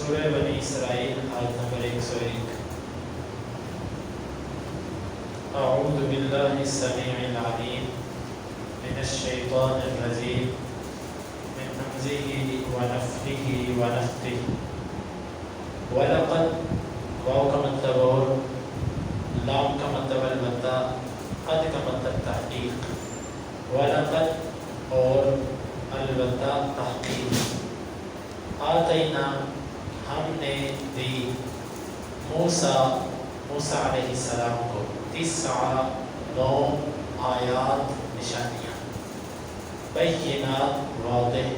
سورہ بنی اسرائیل آیت نمبر 101۔ اعوذ باللہ السمیع العلیم من الشیطان الرجیم من حمزہ ونفخہ ونفثہ۔ وَلَقَدْ واو کا مطلب اور، لام کا مطلب البتہ، قد کا مطلب تحقیق۔ وَلَقَدْ اور البتہ تحقیق، آتینا ہم نے دی، موسیٰ علیہ السلام کو، 9 آیات نشانیاں، بینات واضح،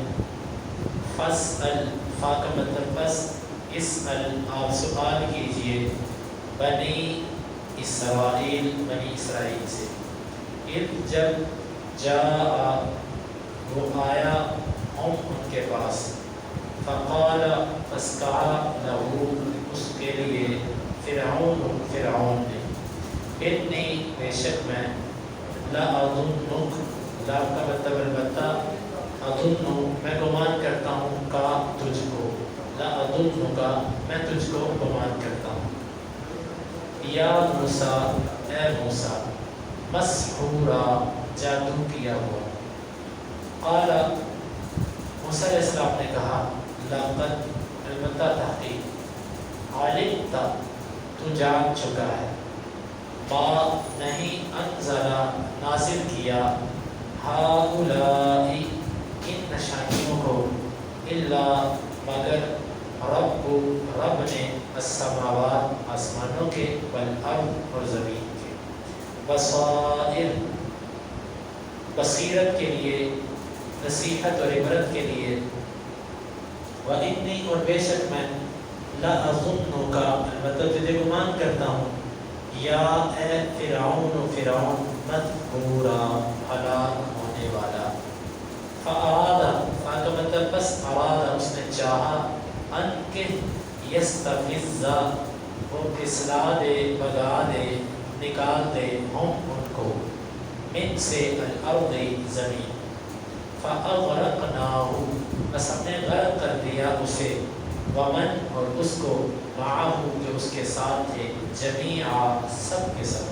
فاسأل فا کا مطلب بس، اسأل آپ سوال کیجئے، بنی اسرائیل سے، جب جاء وہ آیا، ہم ان کے پاس، فقال پس کہا، لہو اس کے لیے، فرعون نے، انی بے شک میں، لأظنک، لا کا مطلب البتہ، اظن میں گمان کرتا ہوں، کا تجھ کو، لأظنک میں تجھ کو گمان کرتا ہوں، یا موسیٰ اے موسیٰ، مسحورا جادو کیا ہوا۔ قال موسیٰ علیہ السلام نے کہا، لقد البتہ تحقیق، علمت تو جان چکا ہے، ما نہیں انزل نازل کیا، ہؤلاء ان نشانیوں کو، الا مگر رب نے، السماوات آسمانوں کے، والارض اور زمین کے، بصائر بصیرت کے لیے، نصیحت اور عبرت کے لیے، وَإِنِّي اور بے شک میں، لَأَظُنُّكَ البتہ تجھے گمان کرتا ہوں، یا اے فرعون مَذْکُورًا ہلاک ہونے والا۔ فَأَرَادَ فا کا مطلب بس، اراد اس نے چاہا، ان کہ یستفز وہ پھسلا دے، بگا دے، نکال دے، ہم ان کو، من سے الارض زمین، فَأَغْرَقْنَاهُ بس ہم نے غرق کر دیا اسے، ومن اور اس کو، معاہو جو اس کے ساتھ تھے، جمیعا سب کے سب۔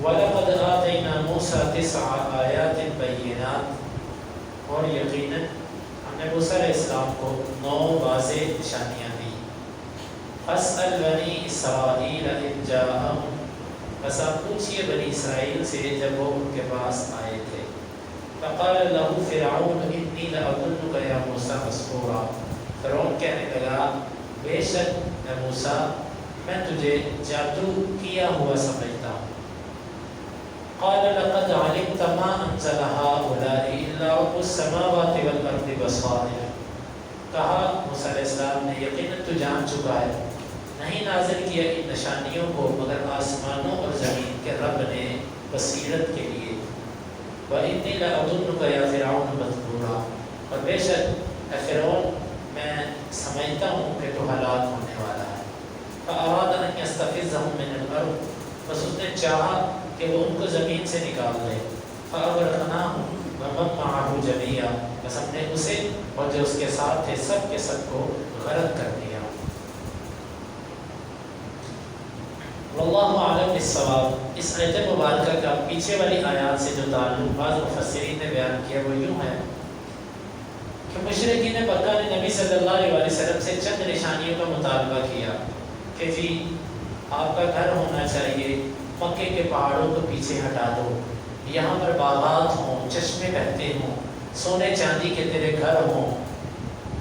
وَلَقَدْ آتَيْنَا مُوسَىٰ 9 آیات بینات اور یقیناً ہم نے موسیٰ علیہ السلام کو 9 واضح نشانیاں دی۔ فَاسْأَلْ بَنِي إِسْرَائِيلَ إِذْ جَاءَهُمْ بس آپ پوچھئے بنی اسرائیل سے جب وہ ان کے پاس آئے تھے۔ فَقَالَ لَهُ فِرْعَوْنُ إِنِّي لَأَظُنُّكَ يَا مُوسَىٰ مَسْحُورًا فرعون کہنے لگا، بے شک اے موسیٰ میں تجھے جادو کیا ہوا سمجھتا ہوں۔ قَالَ لَقَدْ عَلِمْتَ مَا أَنزَلَ هَٰؤُلَاءِ إِلَّا رَبُّ السَّمَاوَاتِ وَالْأَرْضِ بَصَائِرَ کہا موسیٰ علیہ السلام نے، یقیناً تو جان چکا ہے، نہیں نازل کیا ان نشانیوں کو مگر آسمانوں اور زمین کے رب نے، بصیرت کے لیے۔ وَإِنِّي لَأَظُنُّكَ يَا فِرْعَوْنُ مَذْكُورًا اور بے شک اے فرعون میں سمجھتا ہوں کہ تو ہلاک ہونے والا ہے۔ فَأَرَادَ أَن يَسْتَفِزَّهُم مِّنَ الْأَرْضِ بس اس نے چاہا کہ وہ ان کو زمین سے نکال دے۔ فَأَغْرَقْنَاهُ وَمَن مَّعَهُ جَمِيعًا بس ہم نے اسے اور جو اس کے ساتھ تھے سب کے سب کو غرق کر دیا۔ واللہ اعلم بالصواب اس آیت مبارکہ کا پیچھے والی آیات سے جو تعلق بعض مفسرین نے بیان کیا وہ یوں ہے کہ مشرکین مکہ نے نبی صلی اللہ علیہ وسلم سے چند نشانیوں کا مطالبہ کیا کہ جی آپ کا گھر ہونا چاہیے، مکے کے پہاڑوں کو پیچھے ہٹا دو، یہاں پر باغات ہوں، چشمے بہتے ہوں، سونے چاندی کے تیرے گھر ہوں،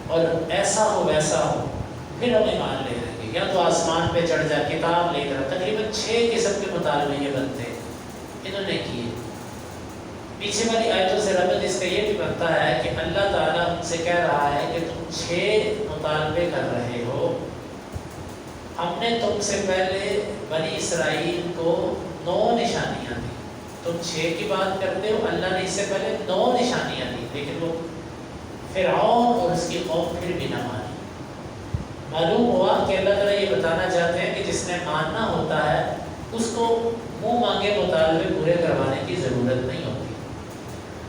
اور ایسا ہو ویسا ہو، پھر ہم ایمان لے لیں گے، یا تو آسمان پہ چڑھ جا، کتاب لے کر۔ تقریباً 6 قسم کے مطالبے یہ بنتے انہوں نے کیے۔ پیچھے والی آیتوں سے ربط اس کا یہ بھی بنتا ہے کہ اللہ تعالیٰ ان سے کہہ رہا ہے کہ تم 6 مطالبے کر رہے ہو، ہم نے تم سے پہلے بنی اسرائیل کو 9 نشانیاں دی، تم 6 کی بات کرتے ہو، اللہ نے اس سے پہلے 9 نشانیاں دی، لیکن وہ فرعون اور اس کی قوم پھر بھی نہ مانی۔ معلوم ہوا کہ اللہ تعالیٰ یہ بتانا چاہتے ہیں کہ جس نے ماننا ہوتا ہے اس کو منہ مانگے مطالبے پورے کروانے کی ضرورت نہیں ہوتی۔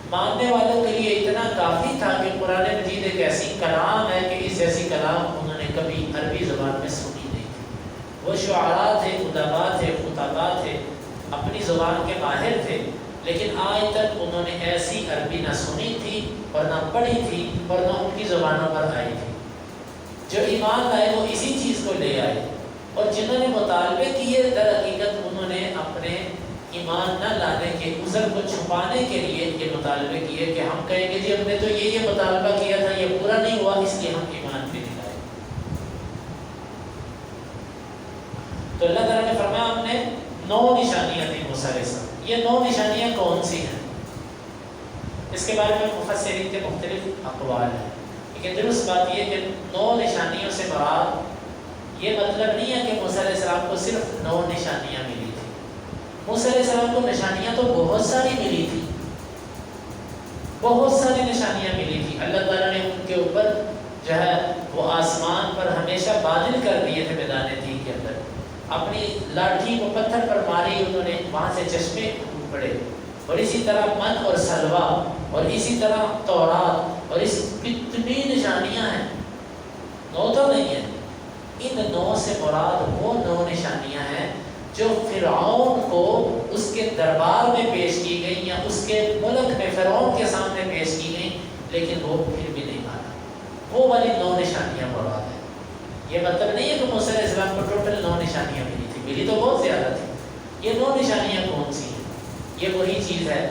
ماننے والوں کے لیے اتنا کافی تھا کہ قرآن مجید ایک ایسی کلام ہے کہ اس جیسی کلام انہوں نے کبھی عربی زبان میں سنی نہیں تھی۔ وہ شعراء تھے، ادباء تھے، خطباء تھے، اپنی زبان کے ماہر تھے، لیکن آج تک انہوں نے ایسی عربی نہ سنی تھی اور نہ پڑھی تھی اور نہ ان کی زبانوں پر آئی تھی۔ جو ایمان لائے وہ اسی چیز کو لے آئے، اور جنہوں نے مطالبے کیے در حقیقت انہوں نے اپنے ایمان نہ لانے کے عذر کو چھپانے کے لیے یہ مطالبے کیے کہ ہم کہیں گے جی ہم نے تو یہ مطالبہ کیا تھا، یہ پورا نہیں ہوا، اس لیے ہم ایمان پہ نہیں لائے۔ تو اللہ تعالیٰ نے فرمایا ہم نے 9 نشانیاں تھیں موسیٰ علیہ السلام۔ یہ 9 نشانیاں کون سی ہیں؟ اس کے بارے میں مفسرین کے مختلف اقوال ہیں، لیکن درست بات یہ کہ 9 نشانیوں سے مراد یہ مطلب نہیں ہے کہ موسیٰ علیہ السلام کو صرف 9 نشانیاں ملی تھی۔ موسیٰ علیہ السلام کو نشانیاں تو بہت ساری ملی تھی، بہت ساری نشانیاں ملی تھی۔ اللہ تعالیٰ نے ان کے اوپر جو ہے وہ آسمان پر ہمیشہ بادل کر دیے تھے میدان تیہ کے اندر، اپنی لاٹھی کو پتھر پر ماری، انہوں نے وہاں سے چشمے ٹوٹ پڑے، اور اسی طرح من اور سلوہ، اور اسی طرح تورات، اور اس کتنی نشانیاں ہیں، 9 تو نہیں ہیں۔ ان 9 سے مراد وہ 9 نشانیاں ہیں جو فرعون کو اس کے دربار میں پیش کی گئی یا اس کے ملک میں فرعون کے سامنے پیش کی گئی، لیکن وہ پھر بھی نہیں مانا۔ وہ والی 9 نشانیاں مراد ہیں۔ یہ مطلب نہیں ہے کہ موسیٰ علیہ السلام کو ٹوٹل 9 نشانیاں ملی تھی، ملی تو بہت زیادہ تھی۔ یہ 9 نشانیاں کون سی ہیں؟ یہ وہی چیز ہے،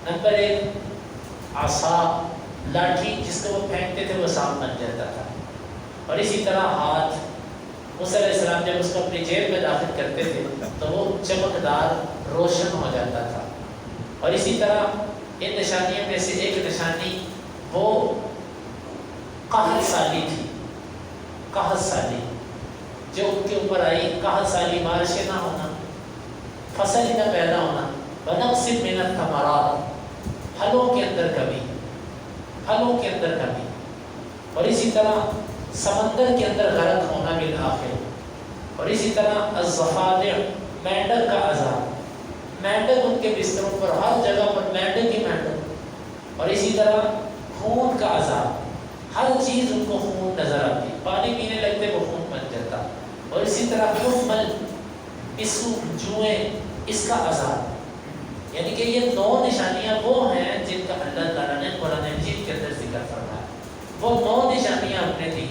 نمبر 1 عصا، لاٹھی جس کو وہ پھینکتے تھے وہ سانپ بن جاتا تھا، اور اسی طرح ہاتھ، موسیٰ علیہ السلام جب اس کو اپنی جیب میں داخل کرتے تھے تو وہ چمکدار روشن ہو جاتا تھا، اور اسی طرح ان نشانیوں میں سے ایک نشانی وہ قحط سالی تھی، قحط سالی جو ان کے اوپر آئی، قحط سالی بارشیں نہ ہونا، فصل نہ پیدا ہونا، ونقص من الثمرات، پھلوں کے اندر کمی، پھلوں کے اندر کمی، اور اسی طرح سمندر کے اندر غرق ہونا بالآخر، اور اسی طرح الضفادع، مینڈک کا عذاب، مینڈک ان کے بستروں پر ہر جگہ پر مینڈک ہی مینڈک، اور اسی طرح خون کا عذاب، ہر چیز ان کو خون نظر آتی، پانی پینے لگتے وہ خون بن جاتا، اور اسی طرح حمل، پسو، جوئیں، اس کا عذاب۔ یعنی کہ یہ 9 نشانیاں وہ ہیں جن کا اللہ تعالیٰ نے قرآن مجید کے اندر ذکر فرمایا۔ وہ 9 نشانیاں ہم نے دی،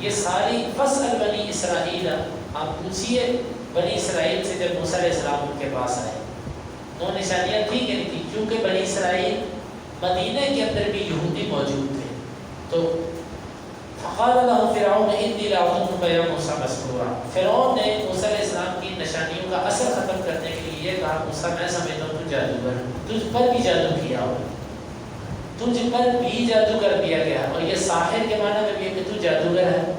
یہ ساری فصل بنی اسرائیل، آپ پوچھئے بنی اسرائیل سے جب موسیٰ علیہ السلام ان کے پاس آئے 9 نشانیاں تھی کہ نہیں تھی؟ کیونکہ بنی اسرائیل مدینہ کے اندر بھی یہودی موجود تھے، تو فقال له فرعون انی لأظنک یا موسیٰ مسحورا، فرعون نے موسیٰ علیہ السلام کی نشانیوں کا اثر ختم کرنے کے لیے یہ کہا موسیٰ میں سمجھتا ہوں تو جادوگر، تجھ پر بھی جادو کیا ہو، تجھ پر بھی جادو کر دیا گیا، اور یہ ساحر کے معنی میں بھی ہے کہ تو جادوگر ہے۔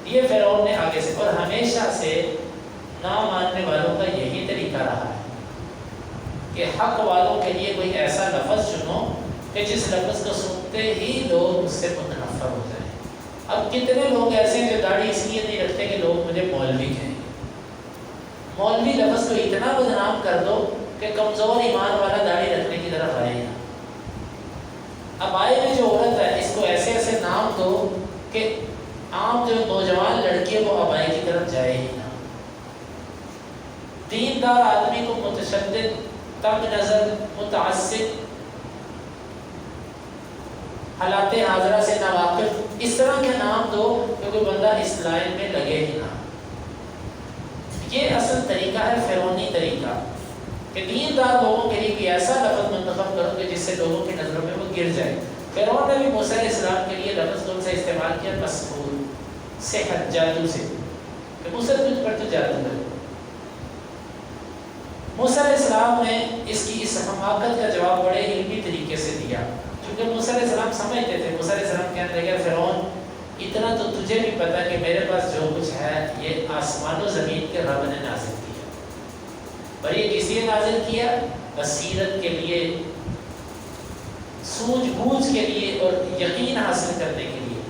یہ فرعون نے آگے سے، اور ہمیشہ سے نہ ماننے والوں کا یہی طریقہ رہا ہے کہ حق والوں کے لیے کوئی ایسا لفظ چنو کہ جس لفظ کو سنتے ہی لوگ اس سے متنفر ہو جائیں۔ اب کتنے لوگ ایسے ہیں جو داڑھی اس لیے نہیں رکھتے کہ لوگ مجھے مولوی کہیں گے، مولوی لفظ کو اتنا بدنام کر دو کہ کمزور ایمان والا داڑھی رکھنے کی طرف آئے گا۔ ابائی میں جو عورت ہے اس کو ایسے ایسے نام دو کہ عام جو نوجوان لڑکی ہے وہ ابائی کی طرف جائے ہی نہ۔ دیندار آدمی کو متشدد، تنگ نظر، متعصب، حالات حاضرہ سے ناواقف، اس طرح کے نام دو کہ کوئی بندہ اس لائن میں لگے ہی نہ۔ یہ اصل طریقہ ہے فرعونی طریقہ کہ دیندار لوگوں کے لیے کوئی ایسا لفظ منتخب کرو کہ جس سے لوگوں کی نظروں میں وہ گر جائے۔ فرعون نے بھی موسیٰ علیہ السلام کے لیے لفظ کون سا استعمال کیا؟ مسحور، سحر، جادو سے، کہ موسیٰ تجھ پر تو جادو ہے۔ موسیٰ علیہ السلام نے اس کی اس حماقت کا جواب بڑے علمی طریقے سے دیا، کیونکہ موسیٰ علیہ السلام سمجھتے تھے۔ موسیٰ علیہ السلام کہنے لگے فرعون اتنا تو تجھے بھی پتا کہ میرے پاس جو کچھ ہے یہ آسمان و زمین کے رب نے نازل کیا، اور یہ کسی نے نازل کیا؟ بصیرت کے لیے، سوجھ بوجھ کے لیے اور یقین حاصل کرنے کے لیے۔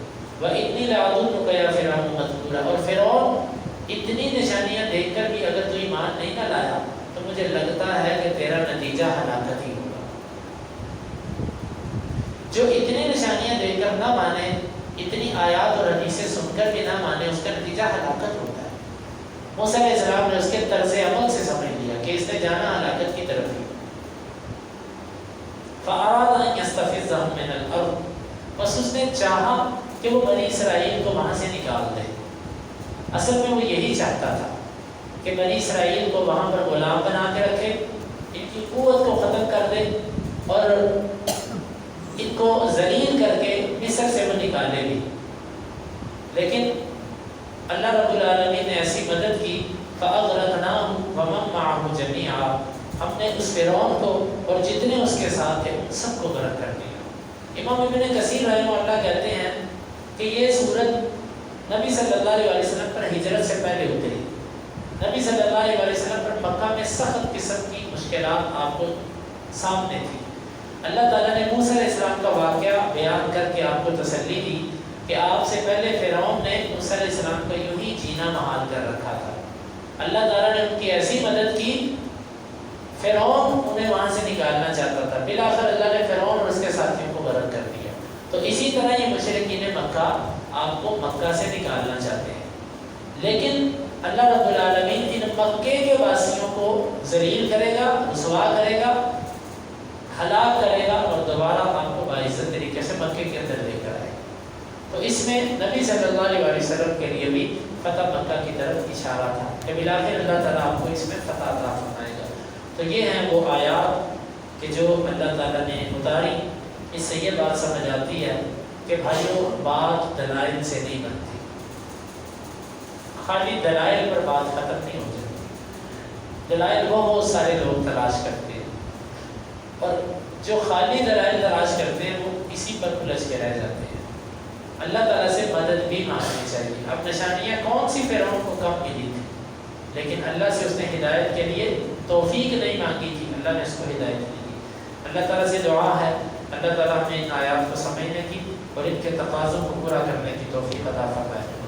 وَإِنِّي لَأَظُنُّكَ يَا فِرْعَوْنُ مَثْبُورًا، اور فرعون اتنی نشانیاں دیکھ کر بھی اگر تو ایمان نہیں نہ لایا تو مجھے لگتا ہے کہ تیرا نتیجہ ہلاکت ہی ہوگا۔ جو اتنی نشانیاں دیکھ کر نہ مانے، اتنی آیات اور حدیثیں سن کر بھی نہ مانے، اس کا نتیجہ ہلاکت ہوتا ہے۔ موسیٰ علیہ السلام نے اس کے طرز عمل سے سمجھ لیا کہ اس نے جانا ہلاکت کی طرف ہی۔ فَأَرَادَ أَن يَسْتَفِزَّهُم مِّنَ الْأَرْضِ، بس اس نے چاہا کہ وہ بنی اسرائیل کو وہاں سے نکال دے۔ اصل میں وہ یہی چاہتا تھا کہ بنی اسرائیل کو وہاں پر غلام بنا کے رکھے، ان کی قوت کو ختم کر دے اور ان کو ذلیل کر کے مصر سے وہ نکالے بھی۔ لیکن اللہ رب العالمین نے ایسی مدد کی، فَأَغْرَقْنَاهُ وَمَن مَّعَهُ جَمِيعًا، ہم نے اس فرعون کو اور جتنے اس کے ساتھ تھے ان سب کو غرق کر دیا۔ امام ابن کثیر رحمہ اللہ کہتے ہیں کہ یہ سورت نبی صلی اللہ علیہ وسلم پر ہجرت سے پہلے اتری۔ نبی صلی اللہ علیہ وسلم پر مکہ میں سخت قسم کی مشکلات آپ کو سامنے تھی۔ اللہ تعالیٰ نے موسیٰ علیہ السلام کا واقعہ بیان کر کے آپ کو تسلی دی کہ آپ سے پہلے فرعون نے موسیٰ علیہ السلام کو یوں ہی جینا محال کر رکھا تھا۔ اللہ تعالیٰ نے ان کی ایسی مدد کی، فرعون انہیں وہاں سے نکالنا چاہتا تھا، بالآخر اللہ نے فرعون اور اس کے ساتھیوں کو غرق کر دیا۔ تو اسی طرح یہ مشرکین مکہ آپ کو مکہ سے نکالنا چاہتے ہیں، لیکن اللہ رب العالمین ان مکے کے واسیوں کو ذلیل کرے گا، رسوا کرے گا، ہلاک کرے گا اور دوبارہ آپ کو باعزت طریقے سے مکے کے اندر لے کر آئے گا۔ تو اس میں نبی صلی اللہ علیہ وسلم کے لیے بھی فتح مکہ کی طرف اشارہ تھا کہ بالآخر اللہ تعالیٰ آپ کو اس میں فتح عطا فرمائے گا۔ تو یہ ہیں وہ آیات کہ جو اللہ تعالیٰ نے اتاری۔ اس سے یہ بات سمجھ آتی ہے کہ بھائیوں، بات دلائل سے نہیں بنتی، خالی دلائل پر بات ختم نہیں ہو جاتی۔ دلائل وہ بہت سارے لوگ تلاش کرتے ہیں اور جو خالی دلائل تلاش کرتے ہیں وہ اسی پر الجھ کے رہ جاتے ہیں۔ اللہ تعالیٰ سے مدد بھی مانگنی چاہیے۔ اب نشانیاں کون سی فرعون کو کم ملی تھی، لیکن اللہ سے اس نے ہدایت کے لیے توفیق نہیں مانگی تھی، اللہ نے اس کو ہدایت نہیں دی۔ اللہ تعالیٰ سے دعا ہے اللہ تعالیٰ ہمیں ان آیات کو سمجھنے کی اور ان کے تقاضوں کو پورا کرنے کی توفیق عطا فرمائے۔